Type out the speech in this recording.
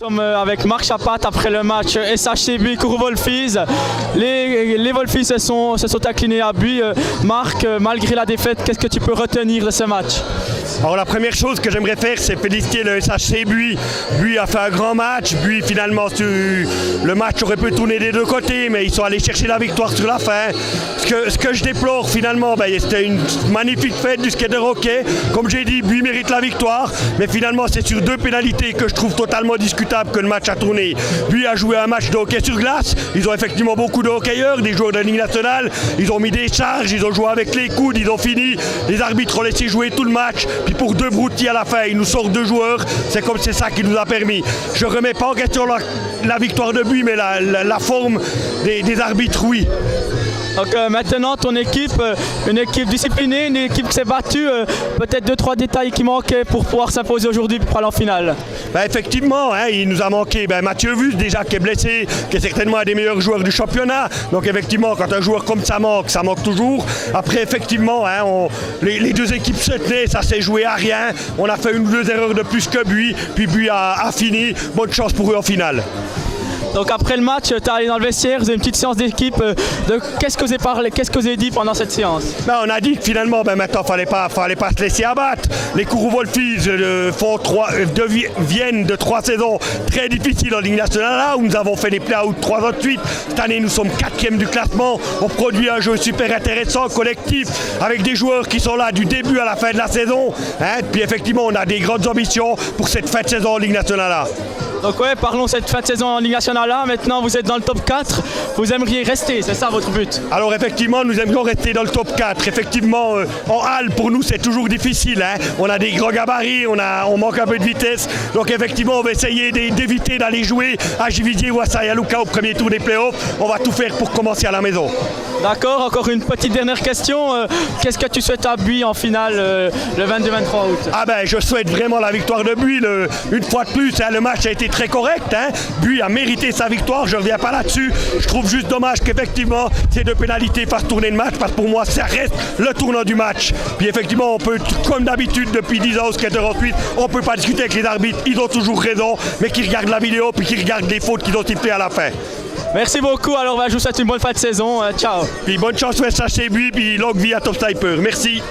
Nous sommes avec Marc Chapat après le match SHC Buis Kourou-Wolfis. Les Wolfis se sont inclinés à Buis. Marc, malgré la défaite, qu'est-ce que tu peux retenir de ce match? Alors la première chose que j'aimerais faire, c'est féliciter le SHC Buis. Buis a fait un grand match. Buis finalement, le match aurait pu tourner des deux côtés, mais ils sont allés chercher la victoire sur la fin. Ce que je déplore finalement, c'était une magnifique fête du skater hockey. Comme j'ai dit, Buis mérite la victoire, mais finalement c'est sur deux pénalités que je trouve totalement discutables que le match a tourné. Buis a joué un match de hockey sur glace. Ils ont effectivement beaucoup de hockeyeurs, des joueurs de la Ligue nationale. Ils ont mis des charges, ils ont joué avec les coudes, ils ont fini. Les arbitres ont laissé jouer tout le match. Puis pour deux broutilles à la fin, ils nous sortent deux joueurs. C'est ça qui nous a permis. Je ne remets pas en question la victoire de Buis, mais la forme des arbitres, oui. Donc maintenant ton équipe, une équipe disciplinée, une équipe qui s'est battue, peut-être 2-3 détails qui manquaient pour pouvoir s'imposer aujourd'hui pour aller en finale. Effectivement, il nous a manqué Mathieu Vus déjà qui est blessé, qui est certainement un des meilleurs joueurs du championnat. Donc effectivement, quand un joueur comme ça manque toujours. Après effectivement, les deux équipes se tenaient, ça s'est joué à rien. On a fait une ou deux erreurs de plus que Buis, puis Buis a fini. Bonne chance pour eux en finale. Donc après le match, tu es allé dans le vestiaire, vous avez une petite séance d'équipe. Qu'est-ce que vous avez parlé, qu'est-ce que vous avez dit pendant cette séance? On a dit que finalement, maintenant, fallait pas se laisser abattre. Les Kourou-Wolfis viennent de 3 saisons très difficiles en Ligue nationale, là, où nous avons fait les play-outs 3 ans de suite. Cette année, nous sommes 4e du classement. On produit un jeu super intéressant, collectif, avec des joueurs qui sont là du début à la fin de la saison. Puis effectivement, on a des grandes ambitions pour cette fin de saison en Ligue nationale. Là. Donc ouais, parlons de cette fin de saison en Ligue nationale là. Maintenant, vous êtes dans le top 4. Vous aimeriez rester, c'est ça votre but? Alors effectivement, nous aimerions rester dans le top 4. Effectivement, en halle, pour nous, c'est toujours difficile. On a des grands gabarits, on manque un peu de vitesse. Donc effectivement, on va essayer d'éviter d'aller jouer à Juvisy ou à Sayaluka au premier tour des playoffs. On va tout faire pour commencer à la maison. D'accord, encore une petite dernière question. Qu'est-ce que tu souhaites à Buis en finale le 22-23 août? Je souhaite vraiment la victoire de Buis. Une fois de plus, le match a été très correct. Buis a mérité sa victoire, je ne reviens pas là-dessus. Je trouve juste dommage qu'effectivement, ces deux pénalités fassent tourner le match, parce que pour moi, ça reste le tournant du match. Puis effectivement, on peut, comme d'habitude, depuis 10 ans au skater en Suisse, on ne peut pas discuter avec les arbitres. Ils ont toujours raison, mais qu'ils regardent la vidéo puis qu'ils regardent les fautes qu'ils ont sifflées à la fin. Merci beaucoup, alors je vous souhaite une bonne fin de saison. Ciao. Puis bonne chance au SHC Buis, puis longue vie à Top Sniper. Merci.